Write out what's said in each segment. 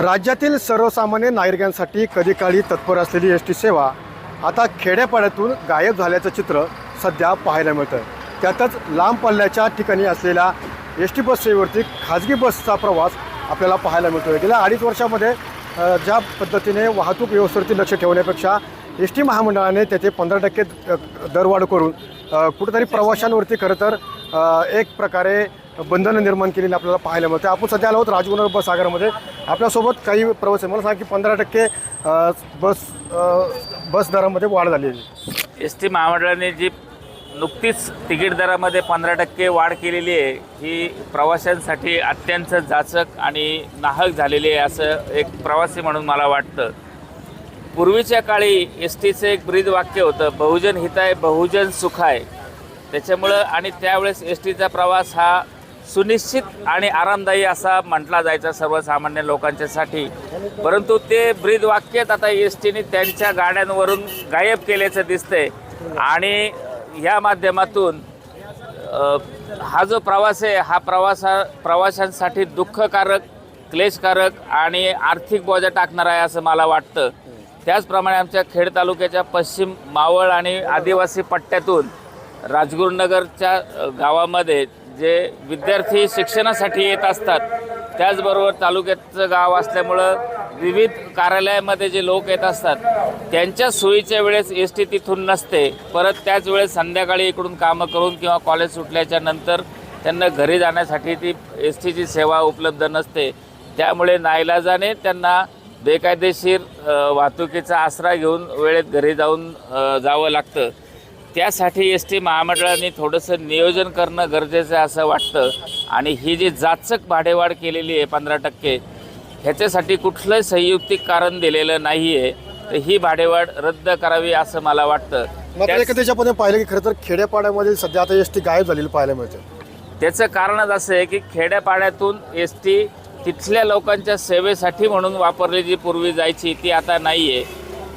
राज्यातील सर्वसामान्य नागरिकांसाठी कधी काळी तत्पर असलेली एस टी सेवा आता खेड्यापाड्यातून गायब झाल्याचं चित्र सध्या पाहायला मिळतं। त्यातच लांब पल्ल्याच्या ठिकाणी असलेल्या एस टी बस सेवेवरती खाजगी बसचा प्रवास आपल्याला पाहायला मिळतो। गेल्या 2.5 वर्षामध्ये ज्या पद्धतीने वाहतूक व्यवस्थेवरती लक्ष ठेवण्यापेक्षा एस टी महामंडळाने त्याचे 15% दरवाढ करून कुठेतरी प्रवाशांवरती खरं तर एक प्रकारे बंधनं निर्माण केलेली आपल्याला पाहायला मिळते। आपण सध्या आलो आहोत राजगुरू बस आगारामध्ये। आपल्यासोबत काही प्रवासी, मला सांगा की 15% बस दरामध्ये वाढ झाली आहे। एस टी महामंडळाने जी नुकतीच तिकीट दरामध्ये 15% वाढ केलेली आहे ही प्रवाशांसाठी अत्यंत जाचक आणि नाहक झालेली आहे असं एक प्रवासी म्हणून मला वाटतं। पूर्वीच्या काळी एस टीचं एक ब्रीद वाक्य होतं, बहुजन हिताय बहुजन सुखाय। त्याच्यामुळं आणि त्यावेळेस एस टीचा प्रवास हा सुनिश्चित आणि आरामदायी असा म्हटला जायचा सर्वसामान्य लोकांच्यासाठी, परंतु ते ब्रीद वाक्यच आता एस टीने त्यांच्या गाड्यांवरून गायब केल्याचं दिसतंय। आणि या माध्यमातून हा जो प्रवास आहे हा प्रवाशांसाठी दुःखकारक, क्लेशकारक आणि आर्थिक बोजा टाकणार आहे असं मला वाटतं। त्याचप्रमाणे आमच्या खेड तालुक्याच्या पश्चिम मावळ आणि आदिवासी पट्ट्यातून राजगुरुनगरच्या गावामध्ये जे विद्यार्थी शिक्षणासाठी येत असतात, त्याचबरोबर तालुक्याचं गाव असल्यामुळं विविध कार्यालयामध्ये जे लोक येत असतात त्यांच्या सोयीच्या वेळेस एस टी तिथून नसते। परत त्याच वेळेस संध्याकाळी इकडून कामं करून किंवा कॉलेज सुटल्याच्या नंतर त्यांना घरी जाण्यासाठी ती एस टीची सेवा उपलब्ध नसते। त्यामुळे नाईलाजाने त्यांना बेकायदेशीर वाहतुकीचा आसरा घेऊन वेळेत घरी जावं लागतं। त्यासाठी एस टी महामंडळाने थोडंसं नियोजन करणं गरजेचं आहे असं वाटतं। आणि ही जी जाचक भाडेवाढ केलेली आहे 15%, ह्याच्यासाठी कुठलंही संयुक्तिक कारण दिलेलं नाही आहे, तर ही भाडेवाढ रद्द करावी असं मला वाटतं। मात्र त्याच्यामध्ये पाहिलं की खरं तर खेड्यापाड्यामध्ये सध्या आता एस टी गायब झालेली पाहायला मिळते। त्याचं कारणच असं आहे की खेड्यापाड्यातून एस टी तिथल्या लोकांच्या सेवेसाठी म्हणून वापरली जी पूर्वी जायची ती आता नाही आहे।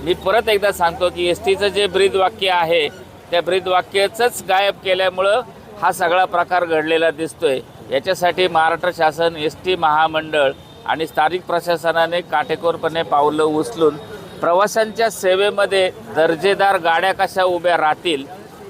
मी परत एकदा सांगतो की एस टीचं जे ब्रीद वाक्य आहे त्या ब्रीद वाक्याचंच गायब केल्यामुळं हा सगळा प्रकार घडलेला दिसतोय। याच्यासाठी महाराष्ट्र शासन, एस टी महामंडळ आणि स्थानिक प्रशासनाने काटेकोरपणे पावलं उचलून प्रवाशांच्या सेवेमध्ये दर्जेदार गाड्या कशा उभ्या राहतील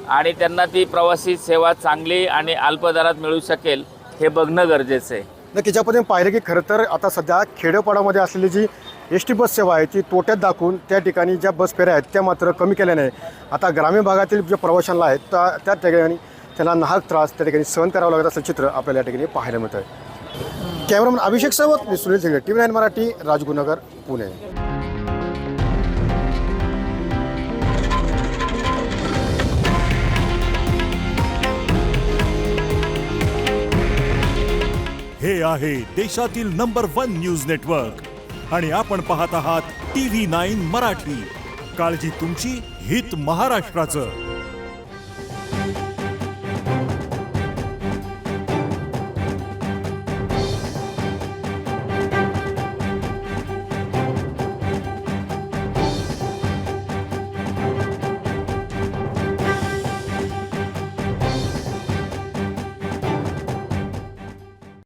आणि त्यांना ती प्रवासी सेवा चांगली आणि अल्प दरात मिळू शकेल हे बघणं गरजेचं आहे। नक्की ज्यापद्धतीने पाहिलं की खरं तर आता सध्या खेड्यापाड्यामध्ये असलेली जी एस टी बस सेवा आहे ती तोट्यात दाखवून त्या ठिकाणी ज्या बस फेऱ्या आहेत त्या मात्र कमी केल्याने आता ग्रामीण भागातील जे प्रवाशांना आहेत त्या ठिकाणी त्यांना नाहक त्रास त्या ठिकाणी सहन करावं लागत असं चित्र आपल्याला या ठिकाणी पाहायला मिळतं आहे। कॅमेरामन अभिषेक सोबत मी सुनील सिंग, TV9 मराठी, राजगुरुनगर, पुणे। हे आहे देशातील नंबर 1 न्यूज नेटवर्क आणि आपण पाहत आहात TV9 मराठी। काळजी तुमची, हित महाराष्ट्राचं।